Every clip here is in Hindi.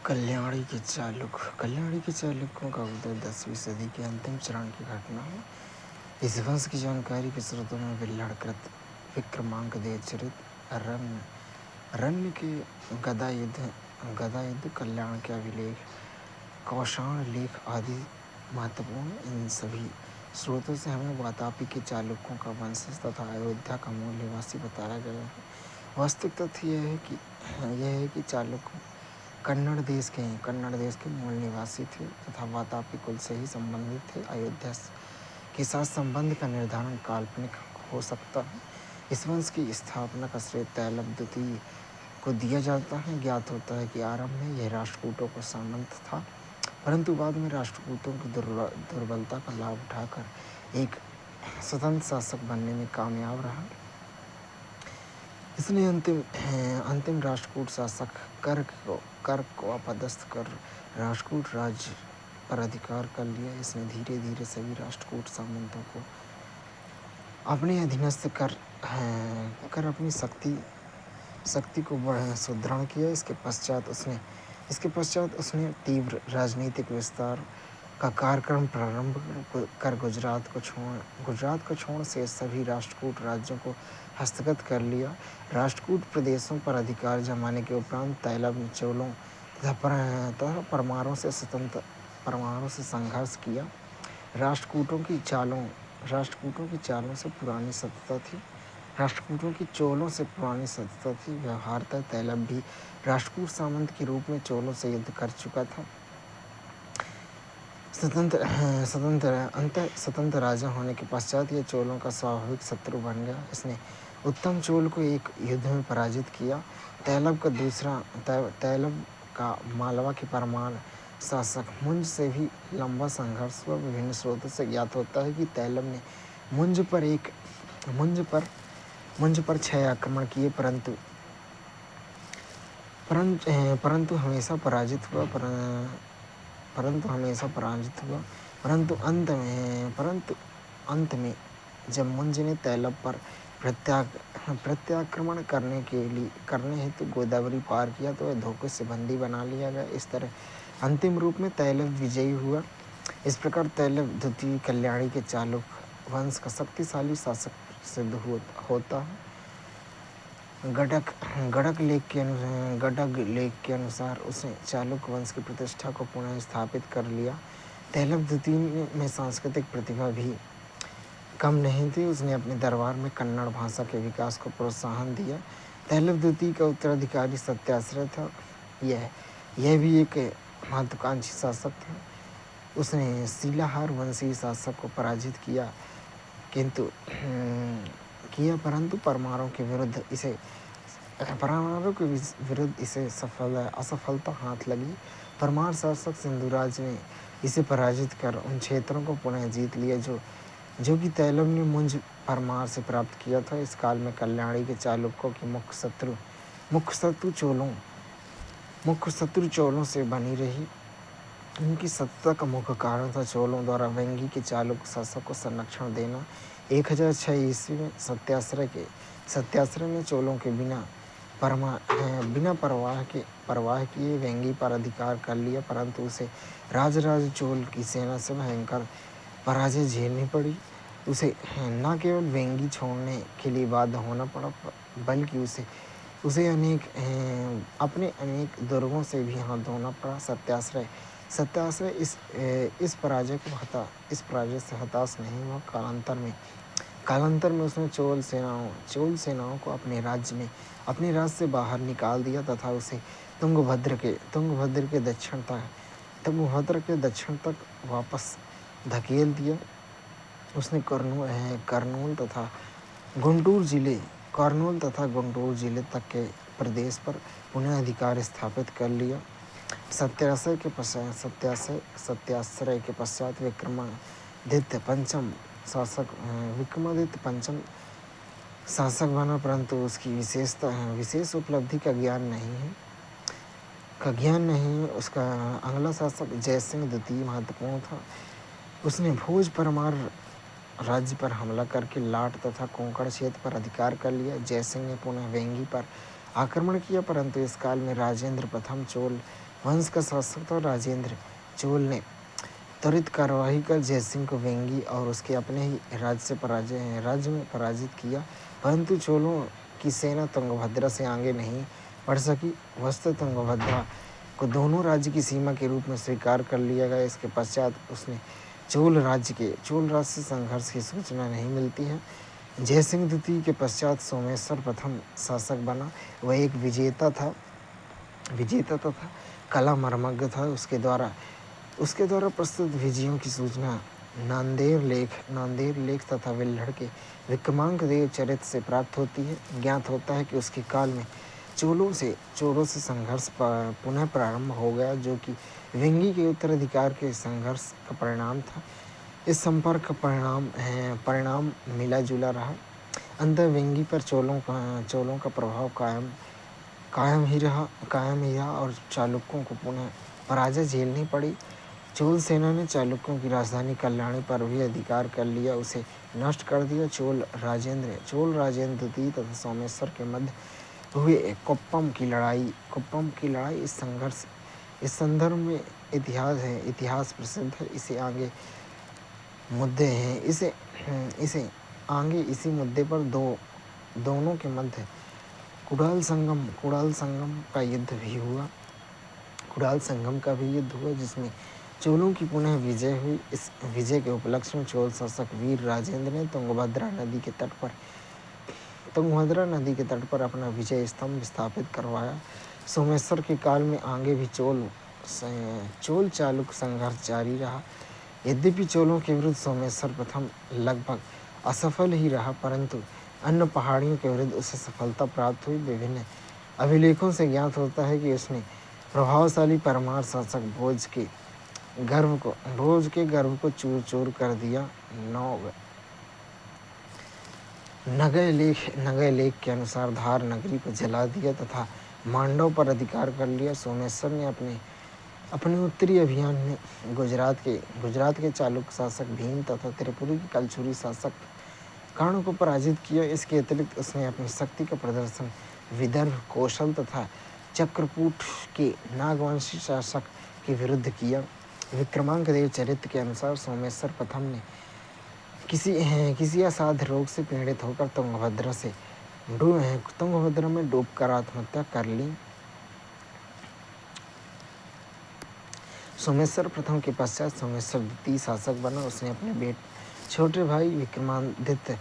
कल्याणी के चालुक्यों का उदय 10वीं सदी के अंतिम चरण की घटना है। इस वंश की जानकारी के स्रोतों में बिल्लाड़कृत, विक्रमांकदेय चरित, रण्य के गदा युद्ध, कल्याण के अभिलेख, कौशाण लेख आदि महत्वपूर्ण। इन सभी स्रोतों से हमें वातापी के चालुक्यों का वंशज तथा अयोध्या का मूल निवासी बताया गया है। वास्तविक तथ्य यह है कि चालुक्य कन्नड़ देश के मूल निवासी थे तथा वातापी कुल से ही संबंधित थे। अयोध्या के साथ संबंध का निर्धारण काल्पनिक हो सकता है। इस वंश की स्थापना का श्रेय तैलब द्वितीय को दिया जाता है। ज्ञात होता है कि आरंभ में यह राष्ट्रकूटों का सामंत था, परंतु बाद में राष्ट्रकूटों की दुर्बलता का लाभ उठाकर एक स्वतंत्र शासक बनने में कामयाब रहा। इसने अंतिम राष्ट्रकूट शासक कर्क को अपदस्थ कर राष्ट्रकूट राज्य पर अधिकार कर लिया। इसने धीरे धीरे सभी राष्ट्रकूट सामंतों को अपने अधीनस्थ कर अपनी शक्ति को सुदृढ़ किया। इसके पश्चात उसने तीव्र राजनीतिक विस्तार का कार्यक्रम प्रारंभ कर गुजरात को छोड़ से सभी राष्ट्रकूट राज्यों को हस्तगत कर लिया। राष्ट्रकूट प्रदेशों पर अधिकार जमाने के उपरांत तैलब ने चोलों तथा परमारों से संघर्ष किया। राष्ट्रकूटों की चालों से पुरानी सत्ता थी। व्यवहारतः तैलब भी राष्ट्रकूट सामंत के रूप में चोलों से युद्ध कर चुका था। स्वतंत्र राजा होने के पश्चात यह चोलों का स्वाभाविक शत्रु बन गया। इसने उत्तम चोल को एक युद्ध में पराजित किया। तैलब का मालवा के परमार शासक मुंज से भी लंबा संघर्ष हुआ। विभिन्न स्रोतों से ज्ञात होता है कि तैलब ने मुंज पर 6 आक्रमण किए, परंतु हमेशा पराजित हुआ। परंतु अंत में जब मुंज ने तैलब पर प्रत्याक्रमण करने हेतु गोदावरी पार किया तो वह धोखे से बंदी बना लिया गया। इस तरह अंतिम रूप में तैलब विजयी हुआ। इस प्रकार तैलब द्वितीय कल्याणी के चालुक्य वंश का शक्तिशाली शासक सिद्ध होता है। गडक लेख के अनुसार उसने चालुक्य वंश की प्रतिष्ठा को पुनः स्थापित कर लिया। तैलब द्वितीय में सांस्कृतिक प्रतिभा भी कम नहीं थी। उसने अपने दरबार में कन्नड़ भाषा के विकास को प्रोत्साहन दिया। तैलब द्वितीय का उत्तराधिकारी सत्याश्रय था। यह भी एक महत्वाकांक्षी शासक था। उसने शिलाहार वंशीय शासक को पराजित किया, परंतु परमारों के विरुद्ध इसे असफलता हाथ लगी। परमार शासक सिंधुराज ने इसे पराजित कर उन क्षेत्रों को पुनः जीत लिया जो कि तैलब ने मुंज परमार से प्राप्त किया था। इस काल में कल्याणी के चालुक्यों की मुख्य शत्रु चोलों से बनी रही। उनकी सत्ता का मुख्य कारण था चोलों द्वारा वेंगी के चालुक्य शासक को संरक्षण देना। 1006 ईस्वी में सत्याश्रय ने चोलों के बिना परवाह किए वेंगी पर अधिकार कर लिया, परंतु उसे राजराज चोल की सेना से भयंकर पराजय झेलनी पड़ी। उसे न केवल वेंगी छोड़ने के लिए बाध्य होना पड़ा, बल्कि उसे अपने अनेक दुर्गों से भी हाथ धोना पड़ा। सत्याश्रय इस पराजय से हताश नहीं हुआ। कालांतर में उसने चोल सेनाओं को अपने राज्य से बाहर निकाल दिया तथा उसे तुंगभद्र के दक्षिण तक वापस धकेल दिया। उसने कर्नूल तथा गुंटूर जिले तक के प्रदेश पर पुनः अधिकार स्थापित कर लिया। सत्याश्रय के पश्चात विक्रमादित्य पंचम शासक बना, परंतु उसकी विशेष उपलब्धि का ज्ञान नहीं है। उसका अगला शासक जयसिंह द्वितीय महत्वपूर्ण था। उसने भोज परमार राज्य पर हमला करके लाट तथा कोंकण क्षेत्र पर अधिकार कर लिया। जयसिंह ने पुनः वेंगी पर आक्रमण किया, परंतु इस काल में राजेंद्र प्रथम चोल वंश का शासक था राजेंद्र चोल ने त्वरित कार्यवाही कर जयसिंह को वेंगी और उसके अपने ही राज्य में पराजित किया, परंतु चोलों की सेना तुंगभद्रा से आगे नहीं बढ़ सकी। वस्तु तुंगभद्रा को दोनों राज्य की सीमा के रूप में स्वीकार कर लिया गया। इसके पश्चात उसने चोल राज्य से संघर्ष की सूचना नहीं मिलती है। जयसिंह द्वितीय के पश्चात सोमेश्वर प्रथम शासक बना। वह एक विजेता तथा कला मर्मज्ञ था। उसके द्वारा प्रस्तुत विजयों की सूचना नांदेर लेख तथा विल्हड़ के विक्रमांक देव चरित्र से प्राप्त होती है। ज्ञात होता है कि उसके काल में चोलों से संघर्ष पुनः प्रारंभ हो गया, जो कि वेंगी के उत्तराधिकार के संघर्ष का परिणाम था। इस संपर्क का परिणाम मिला जुला रहा। अंततः वेंगी पर चोलों का प्रभाव कायम ही रहा और चालुक्यों को पुनः पराजय झेलनी पड़ी। चोल सेना ने चालुक्यों की राजधानी कल्याणी पर भी अधिकार कर लिया, उसे नष्ट कर दिया। चोल राजेंद्र द्वितीय तथा सोमेश्वर के मध्य हुए कुप्पम की लड़ाई इस संदर्भ में इतिहास प्रसिद्ध है। इसे आगे इसी मुद्दे पर दोनों के मध्य कुड़ाल संगम का भी युद्ध हुआ, जिसमें चोलों की पुनः विजय हुई। इस विजय के उपलक्ष्य में चोल शासक वीर राजेंद्र ने तुंगभद्रा नदी के तट पर अपना विजय स्तंभ स्थापित करवाया। सोमेश्वर के काल में आगे भी चोल चालुक संघर्ष जारी रहा। यद्यपि चोलों के विरुद्ध सोमेश्वर प्रथम लगभग असफल ही रहा, परंतु अन्य पहाड़ियों के विरुद्ध उसे सफलता प्राप्त हुई। विभिन्न अभिलेखों से ज्ञात होता है कि उसने प्रभावशाली परमार शासक भोज के गर्भ को चूर चूर कर दिया। नगय लेख के अनुसार धार नगरी को जला दिया तथा मांडव पर अधिकार कर लिया। सोमेश्वर ने अपने उत्तरी अभियान में गुजरात के चालुक्य शासक भीम तथा त्रिपुरी के कलचुरी शासक कर्ण को पराजित किया। इसके अतिरिक्त उसने अपनी शक्ति का प्रदर्शन विदर्भ, कौशल तथा चक्रकूट के नागवंशी शासक के विरुद्ध किया। विक्रमांक देव चरित्र के अनुसार सोमेश्वर प्रथम ने किसी असाध्य रोग से पीड़ित होकर तुंगभद्रा में डूबकर आत्महत्या कर ली। सोमेश्वर प्रथम के पश्चात सोमेश्वर द्वितीय शासक बना। उसने अपने छोटे भाई विक्रमादित्य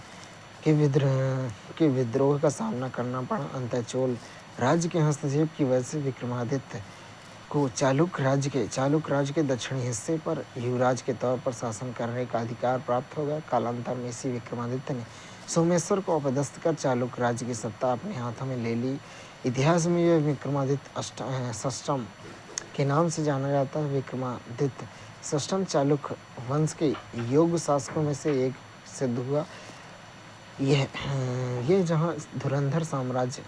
के विद्रोह का सामना करना पड़ा। अंततः चोल राज्य के हस्तक्षेप की वजह से विक्रमादित्य को चालुक्य राज्य के दक्षिणी हिस्से पर युवराज के तौर पर शासन करने का अधिकार प्राप्त हो गया। कालांतर में इसी विक्रमादित्य ने सोमेश्वर को अपदस्थ कर चालुक्य राज्य की सत्ता अपने हाथों में ले ली। इतिहास में यह विक्रमादित्य षष्ठम के नाम से जाना जाता है। विक्रमादित्य षष्ठम चालुक्य वंश के योग्य शासकों में से एक सिद्ध हुआ। यह जहाँ धुरंधर साम्राज्य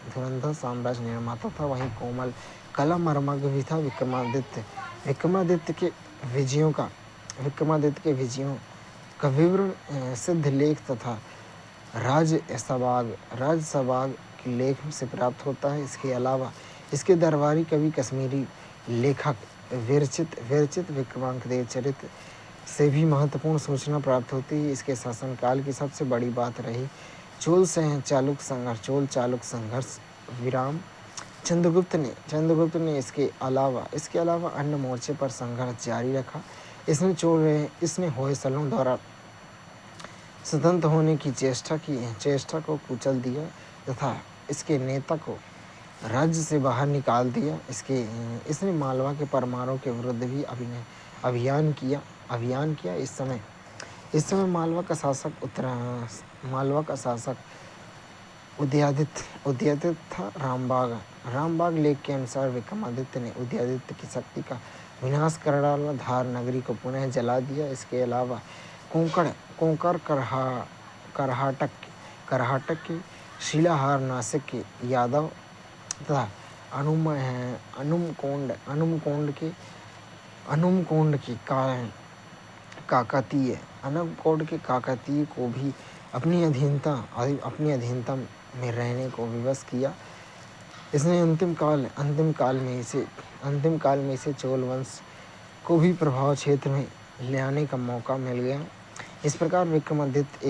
निर्माता था, वहीं कोमल कला मर्मज्ञ भी था। विक्रमादित्य के विजयों का विवरण सिद्ध लेख तथा राजसबाग के लेख से प्राप्त होता है। इसके अलावा इसके दरबारी कवि कश्मीरी लेखक विरचित विक्रमांक देव चरित्र से भी महत्वपूर्ण सूचना प्राप्त होती है। इसके शासनकाल की सबसे बड़ी बात रही चोल चालुक संघर्ष विराम। चंद्रगुप्त ने इसके अलावा अन्य मोर्चे पर संघर्ष जारी रखा। इसने होयसलों द्वारा स्वतंत्र होने की चेष्टा को कुचल दिया तथा इसके नेता को राज्य से बाहर निकाल दिया। इसने मालवा के परमारों के विरुद्ध भी अभियान किया। इस समय मालवा का शासक उदयादित्य था। रामबाग लेख के अनुसार विक्रमादित्य ने उदयादित्य की शक्ति का विनाश कर डाला, धार नगरी को पुनः जला दिया। इसके अलावा कोंकण करहाटक के शिलाहार, नासिक के यादव तथा अनुमकोंड के काकतीय को भी अपनी अधीनता में रहने को विवश किया। इसने अंतिम काल में इसे अंतिम काल में इसे चोल वंश को भी प्रभाव क्षेत्र में ले आने का मौका मिल गया। इस प्रकार विक्रमादित्य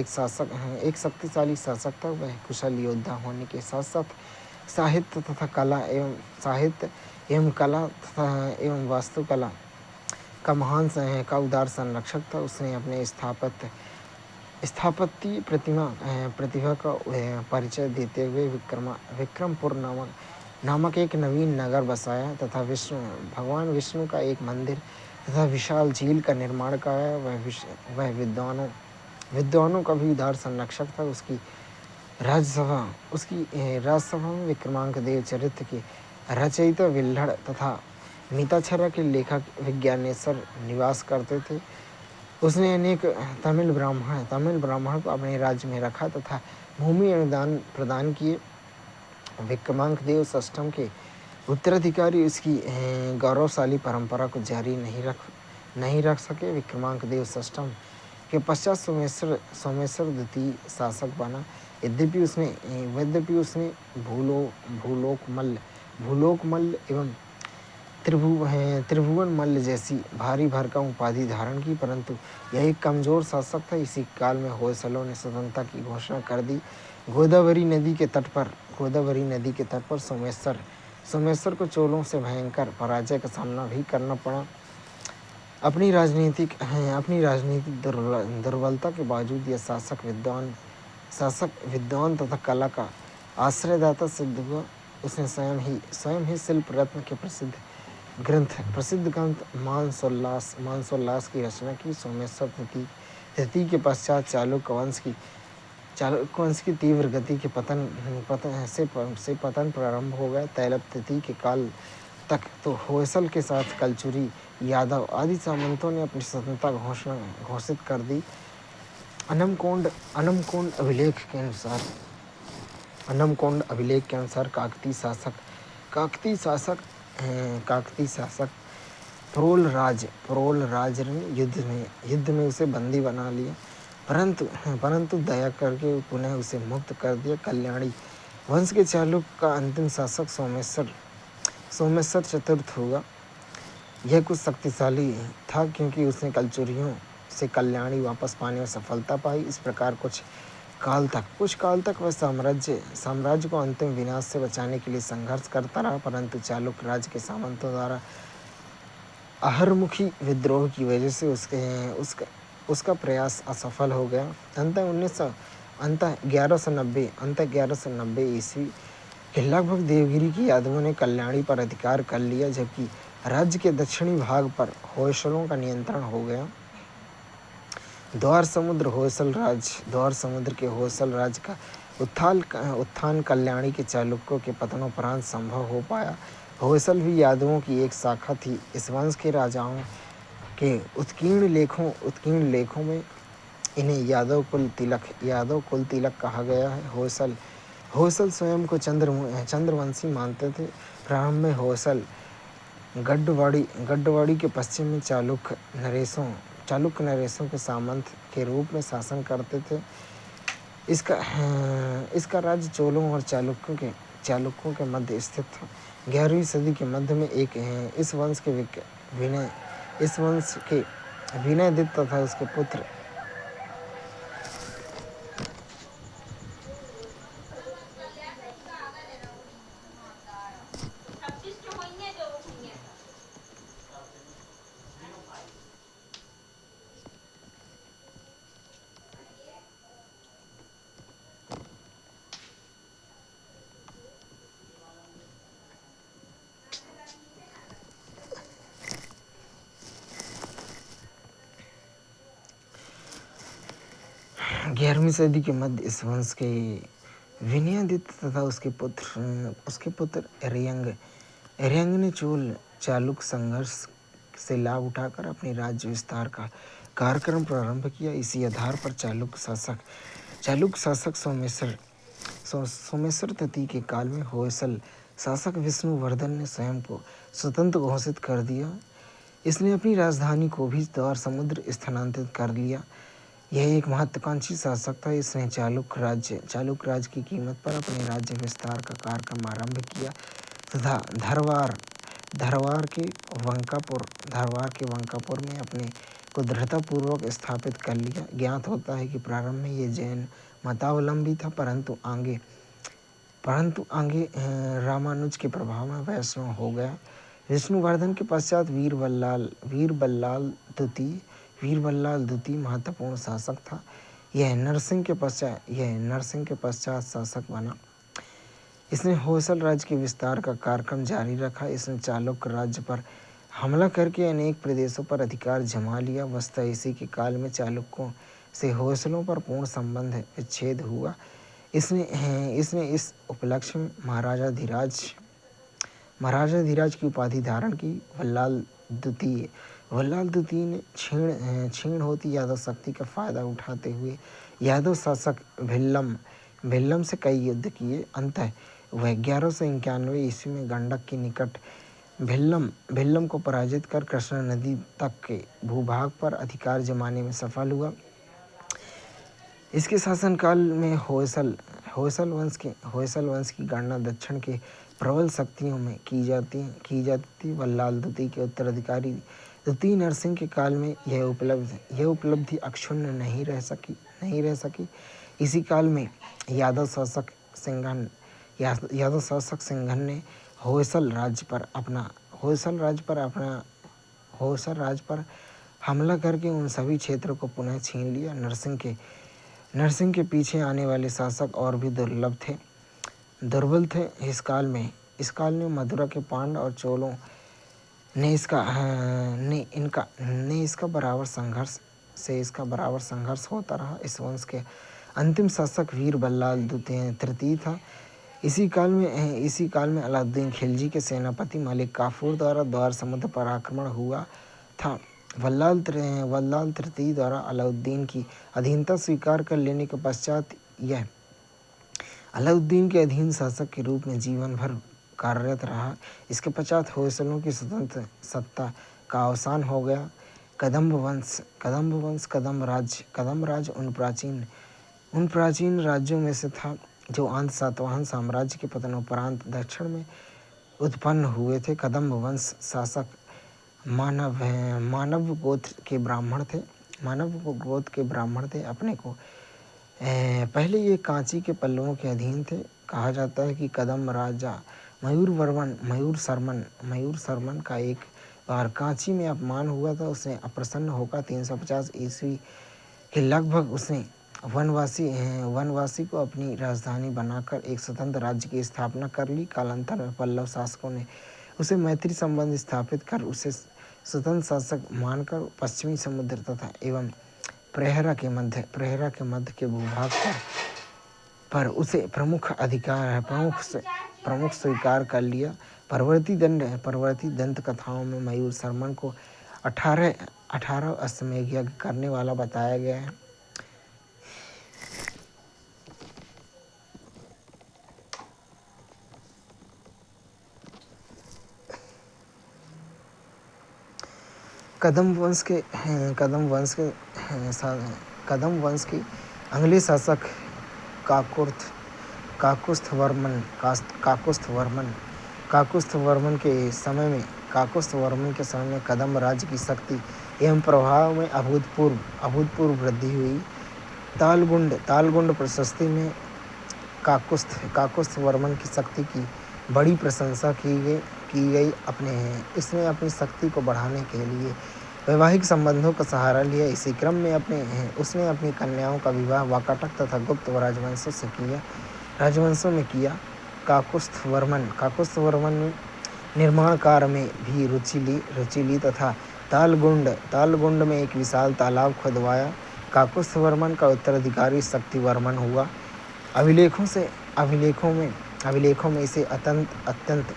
एक शक्तिशाली शासक था। वह कुशल योद्धा होने के साथ साथ साहित्य एवं कला तथा एवं वास्तुकला का महान का उदार संरक्षक था। उसने अपने स्थापत्य प्रतिभा का परिचय देते हुए विक्रमपुर नामक एक नवीन नगर बसाया तथा भगवान विष्णु का एक मंदिर तथा विशाल झील का निर्माण कराया। वह विद्वानों का भी उदार संरक्षक था। उसकी राजसभा में विक्रमांक देव चरित्र के रचयिता विल्हड़ तथा मिताक्षरा के लेखक विज्ञानेश्वर निवास करते थे। उसने अनेक तमिल ब्राह्मण को अपने राज्य में रखा तथा भूमि अनुदान प्रदान किए। विक्रमांक देव षष्ठम के उत्तराधिकारी उसकी गौरवशाली परंपरा को जारी नहीं रख सके। विक्रमांक देव षष्ठम के पश्चात सोमेश्वर द्वितीय शासक बना। यद्यपि उसने भूलोक मल्ल एवं त्रिभुवन मल्ल जैसी भारी भरकम उपाधि धारण की, परंतु यह एक कमजोर शासक था। इसी काल में होयसलों ने स्वतंत्रता की घोषणा कर दी। गोदावरी नदी के तट पर सोमेश्वर को चोलों से भयंकर पराजय का सामना भी करना पड़ा। अपनी राजनीतिक दुर्बलता के बावजूद यह शासक विद्वान तथा कला का आश्रयदाता सिद्ध हुआ। उसने स्वयं ही शिल्प रत्न के प्रसिद्ध ग्रंथ मानसोल्लास की रचना की। सोमेश्वर तृतीय के पश्चात चालुक्य वंश की तीव्र गति के पतन प्रारंभ हो गया। तैलप तृतीय के काल तक तो होयसल के साथ कलचुरी, यादव आदि सामंतों ने अपनी स्वतंत्रता घोषित कर दी। अनमकोंड अभिलेख के अनुसार काकतीय शासक प्रोल राज ने युद्ध में उसे बंदी बना लिया, परंतु दया करके पुनः उसे मुक्त कर दिया। कल्याणी वंश के चालुक्य का अंतिम शासक सोमेश्वर चतुर्थ हुआ। यह कुछ शक्तिशाली था क्योंकि उसने कलचुरियों से कल्याणी वापस पाने में सफलता पाई। इस प्रकार कुछ काल तक वह साम्राज्य को अंतिम विनाश से बचाने के लिए संघर्ष करता रहा, परंतु चालुक्य राज्य के सामंतों द्वारा अहरमुखी विद्रोह की वजह से उसका प्रयास असफल हो गया। अंतः 1190 ईस्वी के लगभग देवगिरी के यादवों ने कल्याणी पर अधिकार कर लिया, जबकि राज्य के दक्षिणी भाग पर होयसलों का नियंत्रण हो गया। द्वार समुद्र के होयसल राज्य का उत्थान कल्याणी के चालुक्यों के पतनोपरांत संभव हो पाया। होयसल भी यादवों की एक शाखा थी। इस वंश के राजाओं के उत्कीर्ण लेखों में इन्हें यादव कुल तिलक कहा गया है। होयसल स्वयं को चंद्रवंशी मानते थे। प्रारंभ में होयसल गड्डवाड़ी के पश्चिम में चालुक्य नरेशों के सामंत के रूप में शासन करते थे। इसका राज्य चोलों और चालुक्यों के मध्य स्थित था। 11वीं सदी के मध्य में इस वंश के विनयदित्य तथा उसके पुत्र ग्यारहवीं सदी के मध्य इस वंश के विनयादित्य तथा उसके पुत्र एरियंग ने चालुक्य संघर्ष से लाभ उठाकर अपने राज्य विस्तार का कार्यक्रम प्रारंभ किया। इसी आधार पर चालुक्य शासक सोमेश्वर तृतीय के काल में होयसल शासक विष्णुवर्धन ने स्वयं को स्वतंत्र घोषित कर दिया। इसने अपनी राजधानी को भी द्वार समुद्र स्थानांतरित कर लिया। यह एक महत्वाकांक्षी शासक था। इसने चालुक्य राज्य की कीमत पर अपने राज्य विस्तार का कार्यक्रम आरंभ किया तथा धारवाड़ के वंकापुर में अपने को दृढ़तापूर्वक स्थापित कर लिया। ज्ञात होता है कि प्रारंभ में ये जैन मतावलंबी था, परंतु आगे रामानुज के प्रभाव में वैष्णव हो गया। विष्णुवर्धन के पश्चात वीरबल्लाल द्वितीय महत्वपूर्ण शासक था। यह नरसिंह के पश्चात शासक बना। इसने होयसल राज्य के विस्तार का कार्यक्रम जारी रखा। इसने चालुक्य राज्य पर हमला करके अनेक प्रदेशों पर अधिकार जमा लिया। वस्तुतः इसी के काल में चालुक्यों से होयसलों पर पूर्ण संबंध विच्छेद हुआ। इसने इस उपलक्ष्य में महाराजाधिराज की उपाधि धारण की। वल्लाल द्वितीय ने क्षीण होती यादव शक्ति का फायदा उठाते हुए यादव शासक भिल्लम से कई युद्ध किए। अंततः वह 1191 ईस्वी में गंडक के निकट भिल्लम को पराजित कर कृष्णा नदी तक के भूभाग पर अधिकार जमाने में सफल हुआ। इसके शासनकाल में होयसल वंश की गणना दक्षिण के प्रबल शक्तियों में की जाती थी। वल्लाल द्वितीय के उत्तराधिकारी द्वितीय नरसिंह के काल में यह उपलब्धि अक्षुण्ण नहीं रह सकी। इसी काल में यादव शासक सिंघन ने होयसल राज्य पर हमला करके उन सभी क्षेत्रों को पुनः छीन लिया। नरसिंह के पीछे आने वाले शासक और भी दुर्बल थे। इस काल में मथुरा के पांड्य और चोलों ने इसका बराबर संघर्ष होता रहा। इस वंश के अंतिम शासक वीरबल्लाल तृतीय था। इसी काल में अलाउद्दीन खिलजी के सेनापति मलिक काफूर द्वारा द्वार समुद्र पर आक्रमण हुआ था। वल्लाल तृतीय द्वारा अलाउद्दीन की अधीनता स्वीकार कर लेने के पश्चात यह अलाउद्दीन के अधीन शासक के रूप में जीवन भर कार्यरत रहा। इसके पश्चात होयसलों की स्वतंत्र सत्ता का अवसान हो गया। कदम्ब राज उन प्राचीन राज्यों में से था जो अंत सातवाहन साम्राज्य के पतनोपरांत दक्षिण में उत्पन्न हुए थे। कदम्ब वंश शासक मानव गोत्र के ब्राह्मण थे। अपने को पहले ये कांची के पल्लवों के अधीन थे। कहा जाता है कि कदम्ब राजा मयूर शर्मन का एक बार कांची में अपमान हुआ था। उसने अप्रसन्न होकर 350 ईस्वी के लगभग उसने वनवासी को अपनी राजधानी बनाकर एक स्वतंत्र राज्य की स्थापना कर ली। कालांतर में पल्लव शासकों ने उसे मैत्री संबंध स्थापित कर उसे स्वतंत्र शासक मानकर पश्चिमी समुद्र तथा एवं प्रहरा के मध्य के भूभाग पर उसे प्रमुख स्वीकार कर लिया। परवर्ती दंत कथाओं में मयूर शर्मन को 18 अश्वमेध यज्ञ करने वाला बताया गया है। कदम वंश के अगले शासक काकुस्थवर्मन के समय में कदम्ब राज्य की शक्ति एवं प्रभाव में अभूतपूर्व वृद्धि हुई। तालगुंड प्रशस्ति में काकुस्थवर्मन की शक्ति की बड़ी प्रशंसा की गई। इसने अपनी शक्ति को बढ़ाने के लिए वैवाहिक संबंधों का सहारा लिया। इसी क्रम में उसने अपनी कन्याओं का विवाह वाकाटक तथा गुप्त राजवंशों में किया। काकुस्थवर्मन ने निर्माण कार्य में भी रुचि ली तथा तालगुंड में एक विशाल तालाब खुदवाया। काकुस्थवर्मन का उत्तराधिकारी शक्तिवर्मन हुआ। अभिलेखों में इसे अत्यंत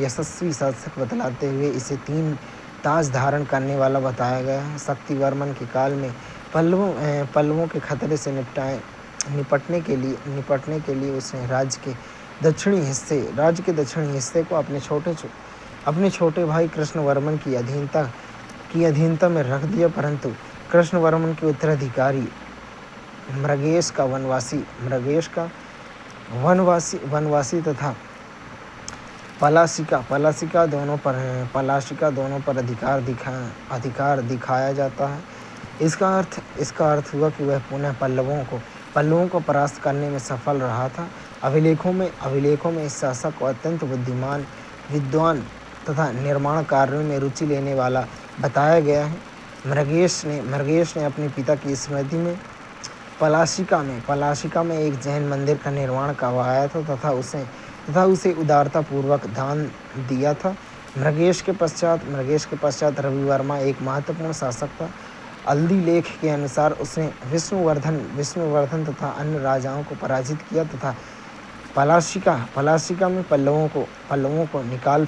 यशस्वी शासक बतलाते हुए इसे 3 ताज धारण करने वाला बताया गया है। शक्तिवर्मन के काल में पल्लवों के खतरे से निपटने के लिए उसने राज्य के दक्षिणी हिस्से को अपने छोटे भाई कृष्णवर्मन की अधीनता में रख दिया। परंतु कृष्णवर्मन के उत्तराधिकारी मृगेश का वनवासी तथा पलाशिका दोनों पर अधिकार दिखाया जाता है। इसका अर्थ हुआ कि वह पुनः पल्लवों को परास्त करने में सफल रहा था। अभिलेखों में इस शासक को अत्यंत बुद्धिमान, विद्वान तथा निर्माण कार्यों में रुचि लेने वाला बताया गया है। मृगेश ने अपने पिता की स्मृति में पलाशिका में एक जैन मंदिर का निर्माण करवाया था तथा उसे उदारतापूर्वक दान दिया था। मृगेश के पश्चात रवि वर्मा एक महत्वपूर्ण शासक था। अल्दी लेख के अनुसार उसने विष्णुवर्धन तथा अन्य राजाओं को पराजित किया तथा पलाशिका में पल्लवों को निकाल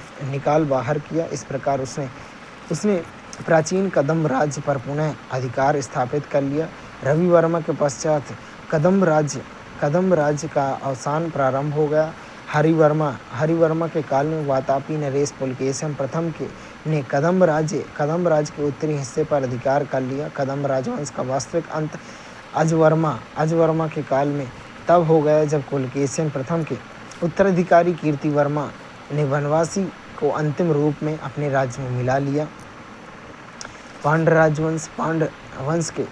बाहर किया। इस प्रकार उसने प्राचीन कदम्ब राज्य पर पुनः अधिकार स्थापित कर लिया। रवि वर्मा के पश्चात कदम्ब राज्य का अवसान प्रारंभ हो गया। हरिवर्मा के काल में वातापी नरेश पुलकेशिन प्रथम ने कदम्ब राज्य के उत्तरी हिस्से पर अधिकार कर लिया। कदम्ब राजवंश का वास्तविक अंत अजवर्मा के काल में तब हो गया जब पुलकेशिन प्रथम के उत्तराधिकारी कीर्तिवर्मा ने वनवासी को अंतिम रूप में अपने राज्य में मिला लिया। पांडवंश के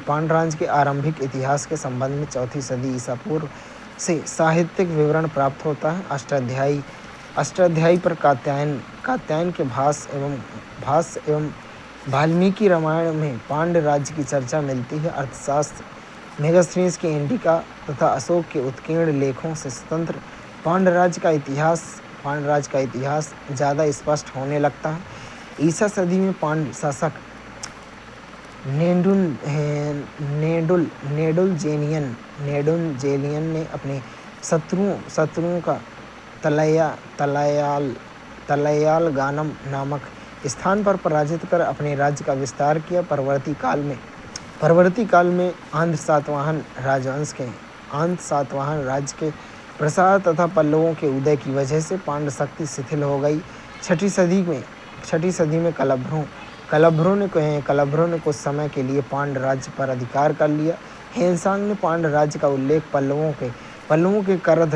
पांडराज के आरंभिक इतिहास के संबंध में 4वीं सदी ईसा पूर्व से साहित्यिक विवरण प्राप्त होता है। अष्टाध्यायी पर कात्यायन के भाष्य एवं वाल्मीकि रामायण में पांड्य राज्य की चर्चा मिलती है। अर्थशास्त्र मेगास्थनीज के इंडिका तथा अशोक के उत्कीर्ण लेखों से स्वतंत्र पांड्य राज्य का इतिहास ज़्यादा स्पष्ट होने लगता है। ईसा सदी में पांड्य शासक नेडुलजेनियन ने अपने शत्रुओं का तलयालगानम नामक स्थान पर पराजित कर अपने राज्य का विस्तार किया। परवर्ती काल में आंध्र सातवाहन राज्य के प्रसार तथा पल्लवों के उदय की वजह से पांड्य शक्ति शिथिल हो गई। 6वीं सदी में कलभ्रों ने कुछ समय के लिए पांड्य राज्य पर अधिकार कर लिया। हेनसांग ने पांड्य राज्य का उल्लेख पल्लवों के करद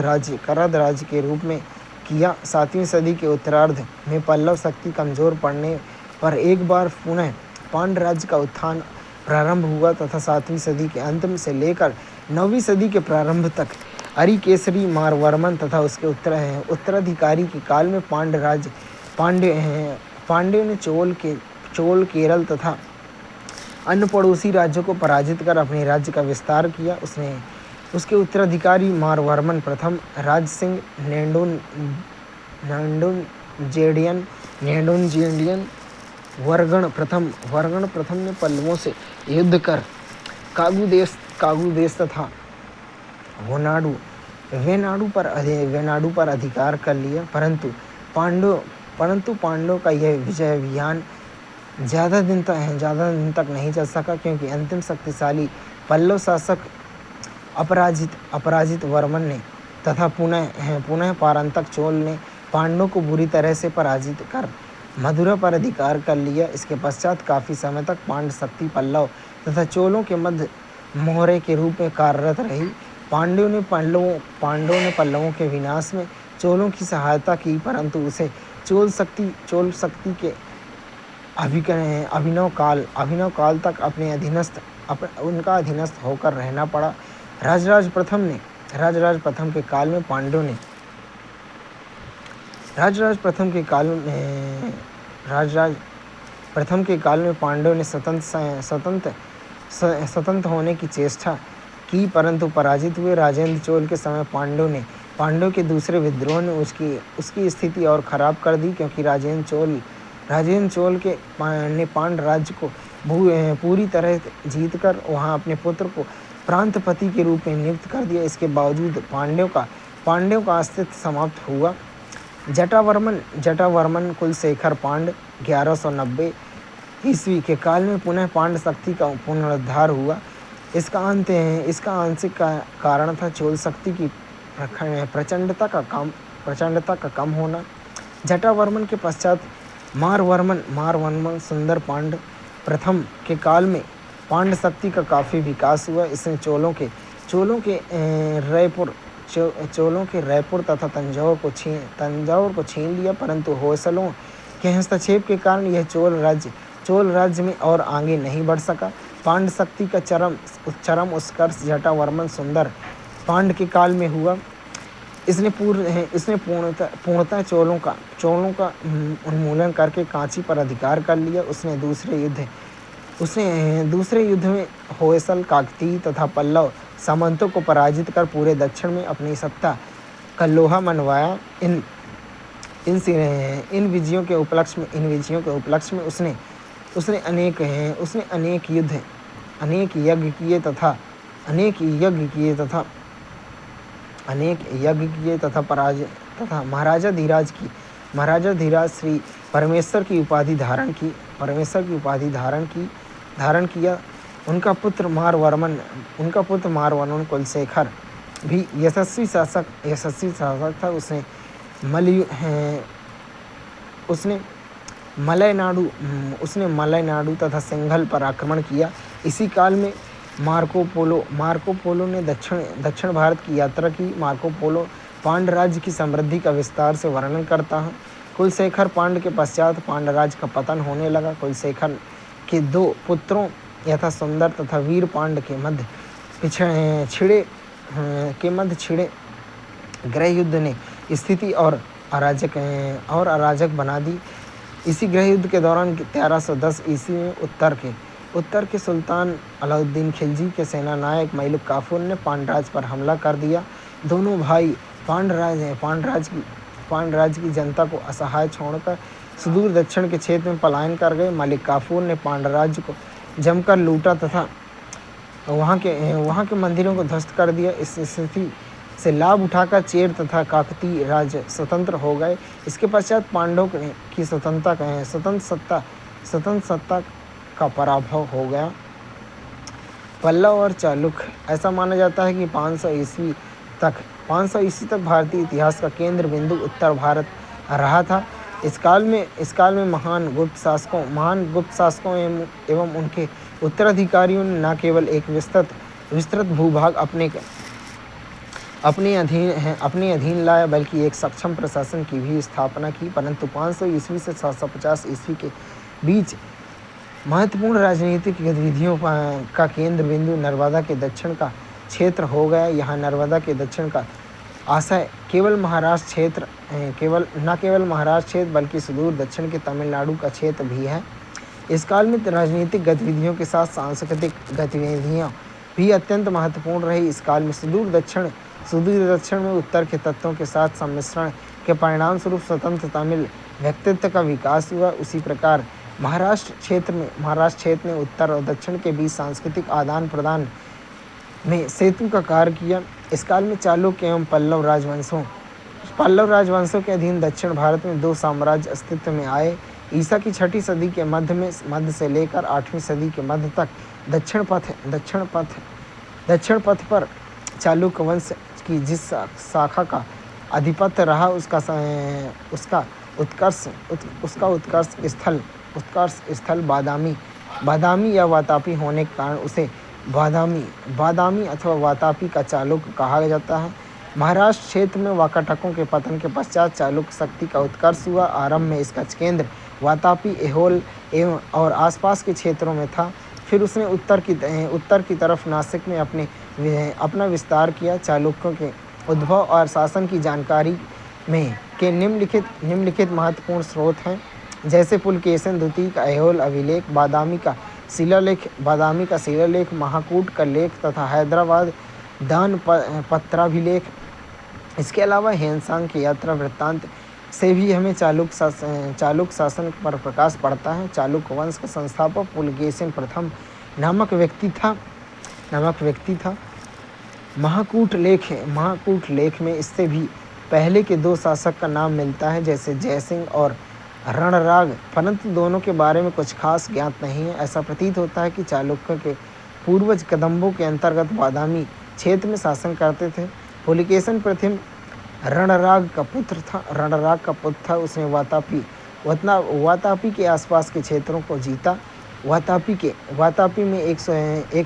राज्य के रूप में किया। 7वीं सदी के उत्तरार्ध में पल्लव शक्ति कमजोर पड़ने पर एक बार पुनः पांड्य राज्य का उत्थान प्रारंभ हुआ तथा 7वीं सदी के अंत से लेकर 9वीं सदी के प्रारंभ तक अरिकेसरी मारवर्मन तथा उसके उत्तराधिकारी के काल में पांड्यों ने चोल केरल तथा अन्य पड़ोसी राज्यों को पराजित कर अपने राज्य का विस्तार किया। उसके उत्तराधिकारी मारवर्मन प्रथम राजसिंह नेडुंजेडियन वर्गण प्रथम ने पल्लवों से युद्ध कर कागू देश तथा वेनाडु पर अधिकार कर लिया, परंतु पांड्यों का यह विजय अभियान ज़्यादा दिन तक नहीं चल सका, क्योंकि अंतिम शक्तिशाली पल्लव शासक अपराजित वर्मन ने तथा पुनः पारंतक चोल ने पांड्यों को बुरी तरह से पराजित कर मथुरा पर अधिकार कर लिया। इसके पश्चात काफ़ी समय तक पांड्य शक्ति पल्लव तथा चोलों के मध्य मोहरे के रूप में कार्यरत रही। पांड्यों ने पल्लवों के विनाश में चोलों की सहायता की, परंतु उसे चोल शक्ति के अभिनव काल तक उनका अधीनस्थ होकर रहना पड़ा। राजराज प्रथम के काल में पांड्यों ने स्वतंत्र होने की चेष्टा की, परंतु पराजित हुए। राजेंद्र चोल के समय पांड्यों के दूसरे विद्रोह ने उसकी स्थिति और खराब कर दी, क्योंकि राजेंद्र चोल ने पांड्य राज्य को पूरी तरह जीतकर वहां अपने पुत्र को प्रांतपति के रूप में नियुक्त कर दिया। इसके बावजूद पांड्यों का अस्तित्व समाप्त हुआ। जटावर्मन कुलशेखर पांड्य 1190 ईस्वी के काल में पुनः पांड्य शक्ति का पुनरुद्धार हुआ। इसका आंशिक कारण था चोल शक्ति की प्रचंडता का कम होना। जटावर्मन के पश्चात मारवर्मन सुंदर पांड्य प्रथम के काल में पांड्य शक्ति का काफ़ी विकास हुआ। इसने चोलों के चोलों के रायपुर तथा तंजावुर को छीन लिया, परंतु होयसलों के हस्तक्षेप के कारण यह चोल राज्य में और आगे नहीं बढ़ सका। पांड्य शक्ति का चरम उत्कर्ष जटावर्मन सुंदर पांड्य के काल में हुआ। इसने पूर्णतः चोलों का उन्मूलन करके कांची पर अधिकार कर लिया। उसने दूसरे युद्ध में होयसल, काकतीय तथा पल्लव सामंतों को पराजित कर पूरे दक्षिण में अपनी सत्ता का लोहा मनवाया। इन विजयों के उपलक्ष्य में उसने अनेक यज्ञ किए तथा महाराजा धीराज श्री परमेश्वर की उपाधि धारण किया। उनका पुत्र मारवर्मन कुलशेखर भी यशस्वी शासक था। उसने मलयनाडु तथा सिंघल पर आक्रमण किया। इसी काल में मार्को पोलो ने दक्षिण भारत की यात्रा की। मार्को पोलो पांड्य राज्य की समृद्धि का विस्तार से वर्णन करता है। कुलशेखर पांड्य के पश्चात पांड्य राज्य का पतन होने लगा। कुलशेखर के 2 पुत्रों यथा सुंदर तथा वीर पांड्य के मध्य छिड़े गृह युद्ध ने स्थिति और अराजक बना दी। इसी गृह युद्ध के दौरान 1310 ईस्वी में उत्तर के सुल्तान अलाउद्दीन खिलजी के सेनानायक मलिक काफूर ने पांड्य पर हमला कर दिया। दोनों भाई पांड्य राज्य की जनता को असहाय छोड़कर सुदूर दक्षिण के क्षेत्र में पलायन कर गए। मलिक काफूर ने पांड्य राज्य को जमकर लूटा तथा वहाँ के मंदिरों को ध्वस्त कर दिया। इस स्थिति से लाभ उठाकर चेर तथा काकतीय राज्य स्वतंत्र हो गए। इसके पश्चात पांड्यों की स्वतंत्र सत्ता का पराभव हो गया। पल्लव और चालुक्य, ऐसा माना जाता है कि 500 ईस्वी तक भारतीय इतिहास का केंद्र बिंदु उत्तर भारत रहा था। इस काल में महान गुप्त शासकों एवं उनके उत्तराधिकारियों ने न केवल एक विस्तृत भूभाग अपने अधीन लाया, बल्कि एक सक्षम प्रशासन की भी स्थापना की। परंतु 500 ईस्वी से 750 ईस्वी के बीच महत्वपूर्ण राजनीतिक गतिविधियों का केंद्र बिंदु नर्मदा के दक्षिण का क्षेत्र हो गया। यहाँ नर्मदा के दक्षिण का आशय केवल महाराष्ट्र क्षेत्र बल्कि सुदूर दक्षिण के तमिलनाडु का क्षेत्र भी है। इस काल में राजनीतिक गतिविधियों के साथ सांस्कृतिक गतिविधियाँ भी अत्यंत महत्वपूर्ण रही। इस काल में सुदूर दक्षिण में उत्तर के तत्वों के साथ सम्मिश्रण के परिणाम स्वरूप स्वतंत्र तमिल व्यक्तित्व का विकास हुआ। उसी प्रकार महाराष्ट्र क्षेत्र ने उत्तर और दक्षिण के बीच सांस्कृतिक आदान प्रदान में सेतु का कार्य किया। इस काल में चालुक्य एवं पल्लव राजवंशों के अधीन दक्षिण भारत में 2 साम्राज्य अस्तित्व में आए। ईसा की 6वीं सदी के मध्य से लेकर 8वीं सदी के मध्य तक दक्षिण पथ पर चालुक्य वंश की जिस शाखा का आधिपत्य रहा उसका उत्कर्ष स्थल बादामी या वातापी होने के कारण उसे बादामी अथवा वातापी का चालुक्य कहा जाता है। महाराष्ट्र क्षेत्र में वाकाटकों के पतन के पश्चात चालुक्य शक्ति का उत्कर्ष हुआ। आरंभ में इसका केंद्र वातापी, ऐहोल एवं और आसपास के क्षेत्रों में था। फिर उसने उत्तर की तरफ नासिक में अपना विस्तार किया। चालुक्यों के उद्भव और शासन की जानकारी में के निम्नलिखित महत्वपूर्ण स्रोत हैं, जैसे पुलकेशिन द्वितीय का ऐहोल अभिलेख, बादामी का शिलालेख, महाकूट का लेख तथा हैदराबाद दान पत्राभिलेख। इसके अलावा हेनसांग के यात्रा वृत्तांत से भी हमें चालुक्य शासन पर प्रकाश पड़ता है। चालुक्य वंश का संस्थापक पुलकेशिन प्रथम नामक व्यक्ति था। महाकूट लेख में इससे भी पहले के 2 शासक का नाम मिलता है, जैसे जयसिंह और रणराग, परंतु दोनों के बारे में कुछ खास ज्ञात नहीं है। ऐसा प्रतीत होता है कि चालुक्य के पूर्वज कदम्बों के अंतर्गत बादामी क्षेत्र में शासन करते थे। पुलकेशिन प्रथम रणराग का पुत्र था। उसने वातापी के आसपास के क्षेत्रों को जीता। वातापी में एक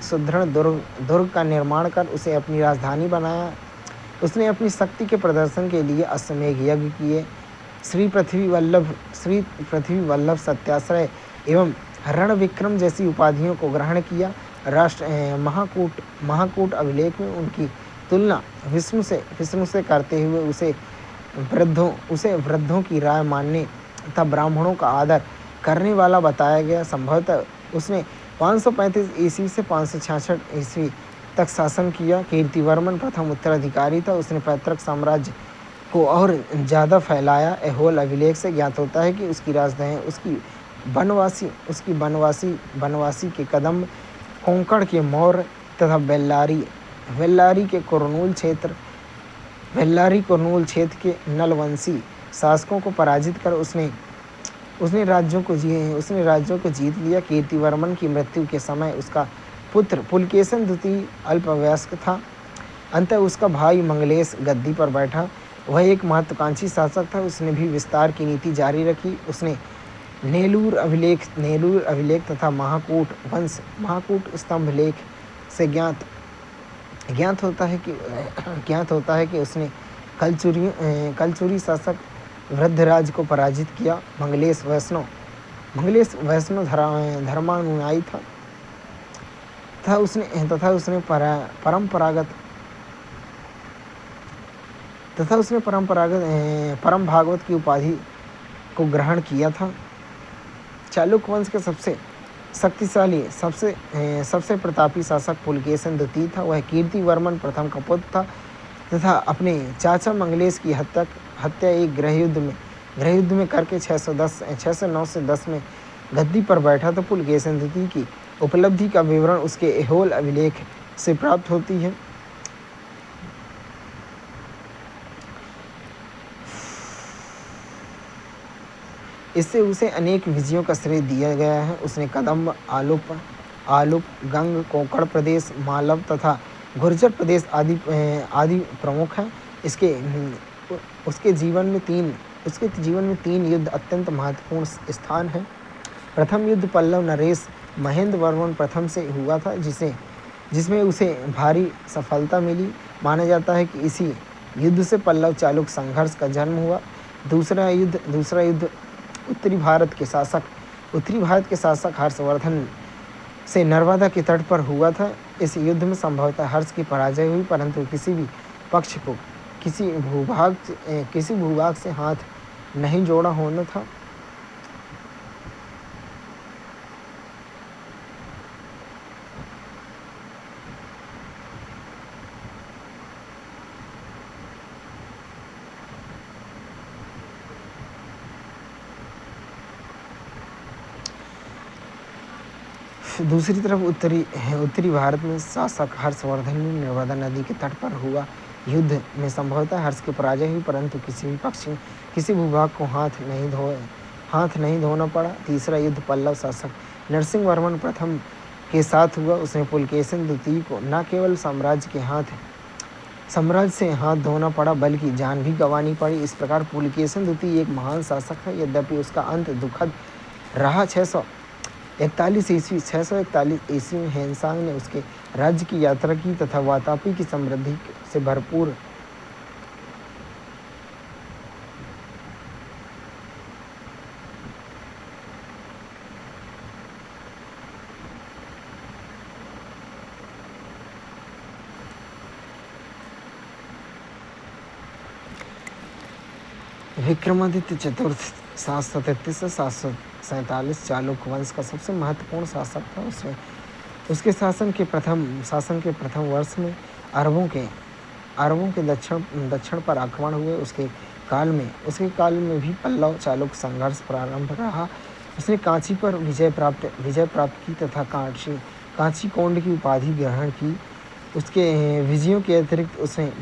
सुदृढ़ दुर्ग का निर्माण कर उसे अपनी राजधानी बनाया। उसने अपनी शक्ति के प्रदर्शन के लिए अश्वमेध यज्ञ किए। श्री पृथ्वी वल्लभ सत्याश्रय एवं रण विक्रम जैसी उपाधियों को ग्रहण किया। महाकूट अभिलेख में उनकी तुलना विष्णु से करते हुए उसे वृद्धों की राय मानने तथा ब्राह्मणों का आदर करने वाला बताया गया। संभवतः उसने 535 ईस्वी से 566 ईस्वी तक शासन किया। कीर्तिवर्मन प्रथम उत्तराधिकारी था। उसने पैतृक साम्राज्य को और ज़्यादा फैलाया। ऐहोल अभिलेख से ज्ञात होता है कि उसकी राजधानी बनवासी के कदम्ब, कोंकण के मौर्य तथा बेल्लारी कुर्नूल क्षेत्र के नलवंशी शासकों को पराजित कर उसने राज्यों को जीत लिया। कीर्तिवर्मन की मृत्यु के समय उसका पुत्र पुलकेशन द्वितीय अल्पवयस्क था। अंततः उसका भाई मंगलेश गद्दी पर बैठा। वह एक महत्वाकांक्षी शासक था। उसने भी विस्तार की नीति जारी रखी। उसने नेलूर अभिलेख तथा महाकूट स्तंभ लेख से ज्ञात होता है कि उसने कलचुरी शासक वृद्धराज को पराजित किया। मंगलेश वैष्णव धर्मानुयायी था तथा उसने परम भागवत की उपाधि को ग्रहण किया था। चालुक्य वंश के सबसे शक्तिशाली सबसे प्रतापी शासक पुलकेशन द्वितीय था। वह कीर्तिवर्मन प्रथम का पुत्र था तथा अपने चाचा मंगलेश की हत्या एक गृह युद्ध में करके 609 से 10 में गद्दी पर बैठा। तो पुलकेशन द्वितीय की उपलब्धि का विवरण उसके ऐहोल अभिलेख से प्राप्त होती है। इससे उसे अनेक विजयों का श्रेय दिया गया है। उसने कदम्ब, आलुप, गंग, कोंकण प्रदेश, मालव तथा गुर्जर प्रदेश आदि प्रमुख हैं। उसके जीवन में तीन युद्ध अत्यंत महत्वपूर्ण स्थान हैं। प्रथम युद्ध पल्लव नरेश महेंद्र वर्मन प्रथम से हुआ था, जिसमें उसे भारी सफलता मिली। माना जाता है कि इसी युद्ध से पल्लव चालुक्य संघर्ष का जन्म हुआ। दूसरा युद्ध उत्तरी भारत के शासक हर्षवर्धन से नर्मदा के तट पर हुआ था। इस युद्ध में संभवतः हर्ष की पराजय हुई, परंतु किसी भी पक्ष को किसी भूभाग से हाथ नहीं जोड़ा होना था। दूसरी तरफ उत्तरी भारत में शासक हर्षवर्धन ने नर्मदा नदी के तट पर हुआ युद्ध में संभवतः हर्ष की पराजय हुई, परंतु किसी भी पक्ष में किसी भूभाग को हाथ नहीं धोना पड़ा। तीसरा युद्ध पल्लव शासक नरसिंह वर्मन प्रथम के साथ हुआ। उसने पुलकेशन द्वितीय को न केवल साम्राज्य से हाथ धोना पड़ा, बल्कि जान भी गंवानी पड़ी। इस प्रकार पुलकेशन द्वितीय एक महान शासक है। यद्यपि उसका अंत दुखद रहा। 641 ईस्वी में हेनसांग ने उसके राज्य की यात्रा की तथा वातापी की समृद्धि से भरपूर विक्रमादित्य चतुर्थ 733 से 747 चालुक्य वंश का सबसे महत्वपूर्ण शासक था। उसके शासन के प्रथम वर्ष में अरबों के दक्षिण पर आक्रमण हुए। उसके काल में भी पल्लव चालुक्य संघर्ष प्रारंभ रहा। उसने कांची पर विजय प्राप्त की तथा कांची कोंड की उपाधि ग्रहण की। उसके विजयों के अतिरिक्त उसने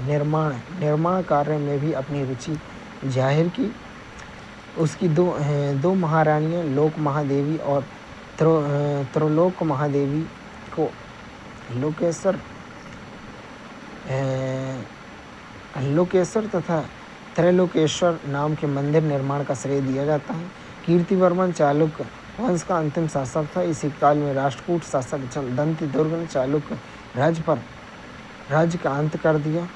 निर्माण कार्य में भी अपनी रुचि जाहिर की। उसकी दो महारानियां लोक महादेवी और त्रिलोक महादेवी को लोकेश्वर तथा त्रैलोकेश्वर नाम के मंदिर निर्माण का श्रेय दिया जाता है। कीर्तिवर्मन चालुक्य वंश का अंतिम शासक था। इसी काल में राष्ट्रकूट शासक दंती दुर्ग ने चालुक्य राज्य का अंत कर दिया।